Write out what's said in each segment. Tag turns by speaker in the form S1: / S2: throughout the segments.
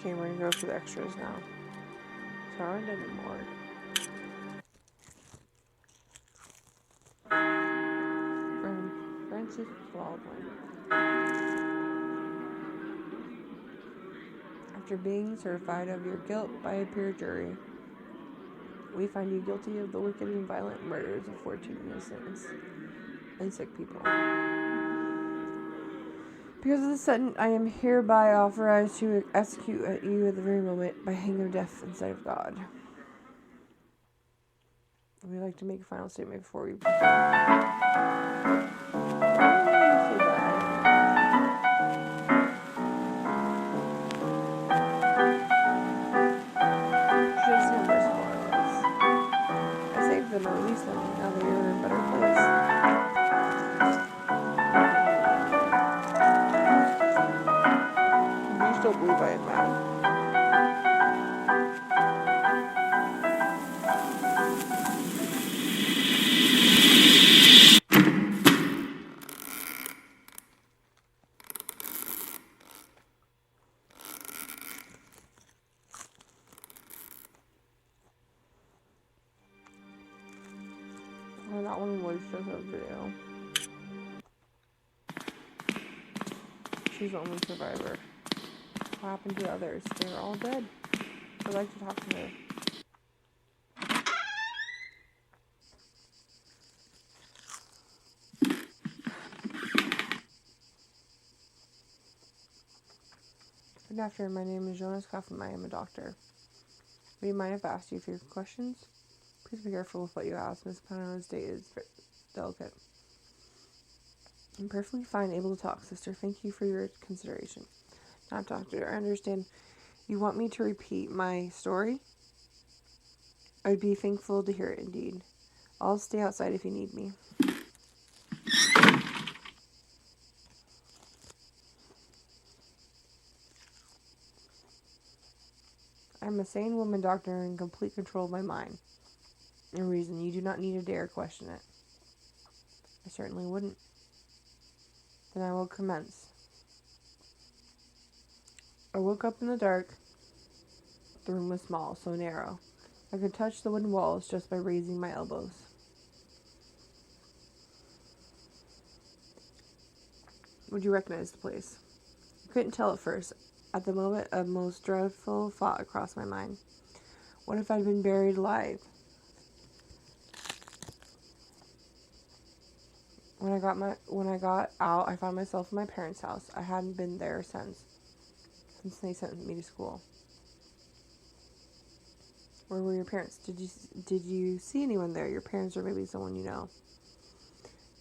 S1: Okay, we're gonna go for the extras now. Tara didn't morgue. Francis Baldwin. After being certified of your guilt by a peer jury, we find you guilty of the wicked and violent murders of 14 innocents and sick people. Because of the sentence, I am hereby authorized to execute at you at the very moment by hanging of death in sight of God. Would you like to make a final statement before we... them or release them now that you're in a better place. Do you still believe I am mad? Well, that one was just a video. She's the only survivor. What happened to the others? They're all dead. I'd like to talk to her. Good afternoon. My name is Jonas Kaufman. I am a doctor. Would you mind if I asked you a few questions? Please be careful with what you ask. Miss Pano's date is delicate. I'm perfectly fine, able to talk, sister. Thank you for your consideration. Not doctor. I understand. You want me to repeat my story? I'd be thankful to hear it, indeed. I'll stay outside if you need me. I'm a sane woman, doctor, in complete control of my mind. No reason. You do not need to dare question it. I certainly wouldn't. Then I will commence. I woke up in the dark. The room was small, so narrow. I could touch the wooden walls just by raising my elbows. Would you recognize the place? I couldn't tell at first. At the moment, a most dreadful thought crossed my mind. What if I'd been buried alive? When I got out, I found myself in my parents' house. I hadn't been there since they sent me to school. Where were your parents? Did you see anyone there? Your parents or maybe someone you know?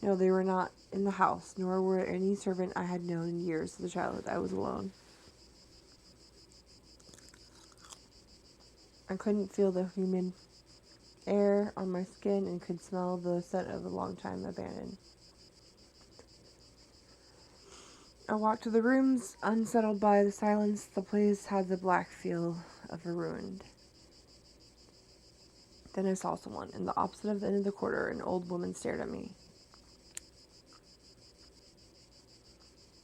S1: No, they were not in the house, nor were any servant I had known in years of the childhood. I was alone. I couldn't feel the humid air on my skin and could smell the scent of a long time abandoned. I walked to the rooms, unsettled by the silence. The place had the black feel of a ruined. Then I saw someone. In the opposite of the end of the corridor, an old woman stared at me.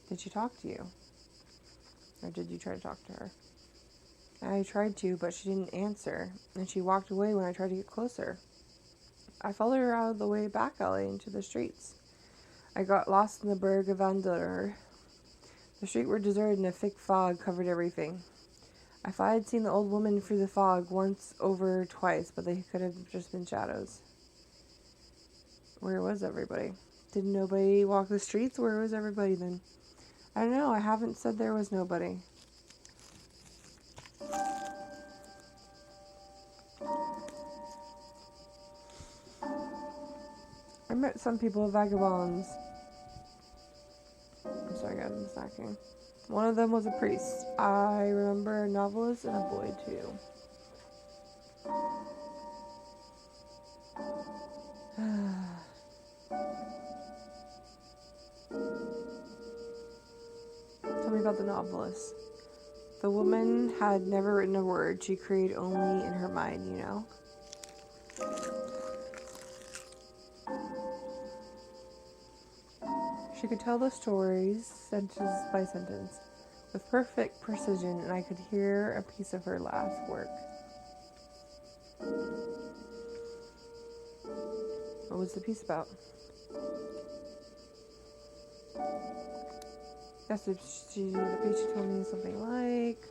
S1: Did she talk to you? Or did you try to talk to her? I tried to, but she didn't answer, and she walked away when I tried to get closer. I followed her out of the way back alley into the streets. I got lost in the Berg of Vandeleur. The streets were deserted and a thick fog covered everything. I thought I'd seen the old woman through the fog once over twice, but they could have just been shadows. Where was everybody? Did nobody walk the streets? Where was everybody then? I don't know. I haven't said there was nobody. I met some people, vagabonds. I'm sorry guys, I'm snacking. One of them was a priest. I remember a novelist and a boy too. Tell me about the novelist. The woman had never written a word. She created only in her mind, you know? She could tell the stories sentence by sentence. with perfect precision, and I could hear a piece of her last work. What was the piece about? Yes, the piece she told me something like,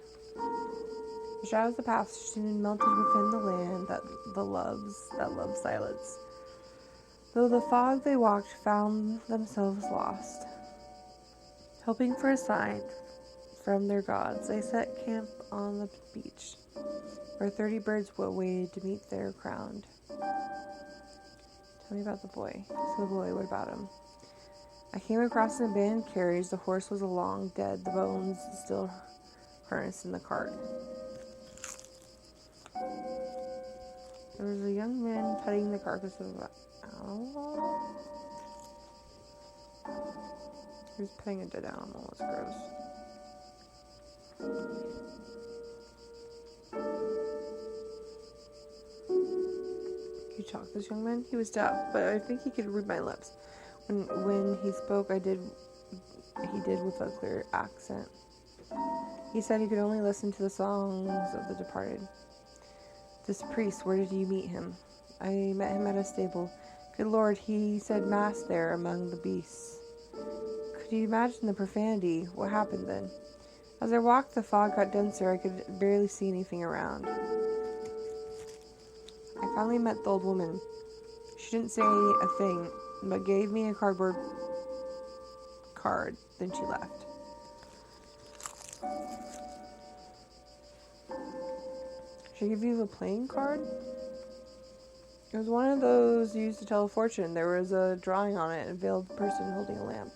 S1: the shadows of the past soon melted within the land that loves silence. Though the fog they walked found themselves lost. Hoping for a sign from their gods, they set camp on the beach, where 30 birds waited to meet their crowned. Tell me about the boy. So the boy, what about him? I came across an abandoned carriage. The horse was long dead, the bones still harnessed in the cart. There was a young man petting the carcass of an animal. He was petting a dead animal. It's gross. Could you talk to this young man? He was deaf, but I think he could read my lips. When he spoke, he did with a clear accent. He said he could only listen to the songs of the departed. This priest, where did you meet him? I met him at a stable. Good Lord, he said mass there among the beasts. Could you imagine the profanity? What happened then? As I walked, the fog got denser. I could barely see anything around. I finally met the old woman. She didn't say a thing, but gave me a cardboard card. Then she left. She gave you a playing card? It was one of those used to tell a fortune. There was a drawing on it, a veiled person holding a lamp.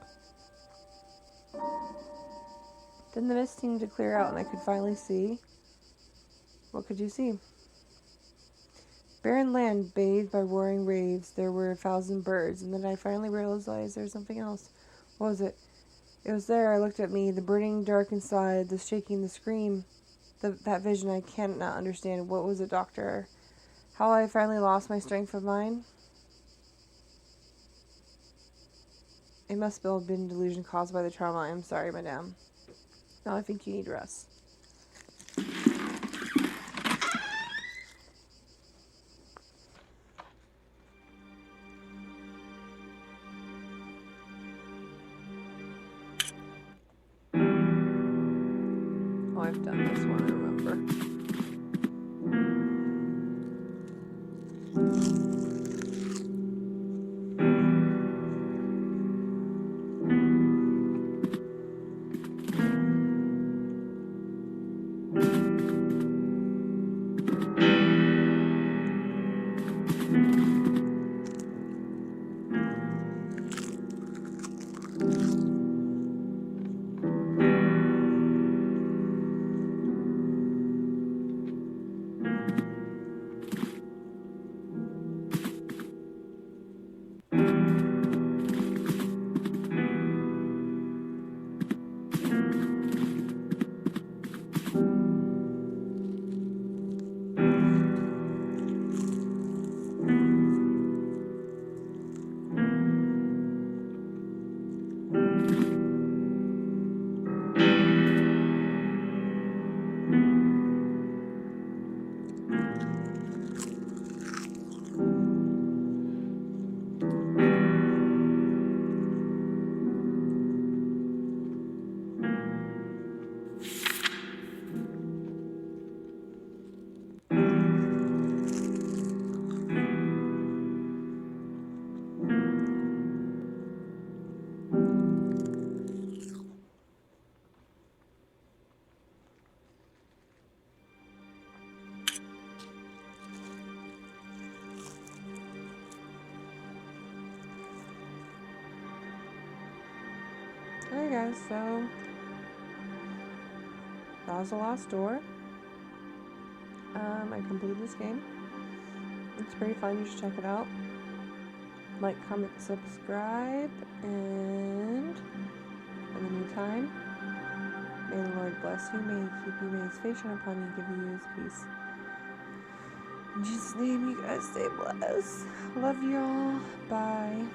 S1: Then the mist seemed to clear out and I could finally see. What could you see? Barren land bathed by roaring waves. There were 1,000 birds, and then I finally realized there was something else. What was it? It was there. I looked at me, the burning dark inside, the shaking, the scream. That vision I cannot understand. What was it, doctor? How I finally lost my strength of mind? It must have been delusion caused by the trauma. I'm sorry, madame. Now I think you need rest. Oh, I've done this one, I remember. Okay guys, so that was the last door. I completed this game. It's pretty fun, you should check it out. Like, comment, subscribe, and in the meantime, may the Lord bless you, may He keep you, may His face shine upon you, give you His peace. In Jesus' name, you guys stay blessed. Love y'all. Bye.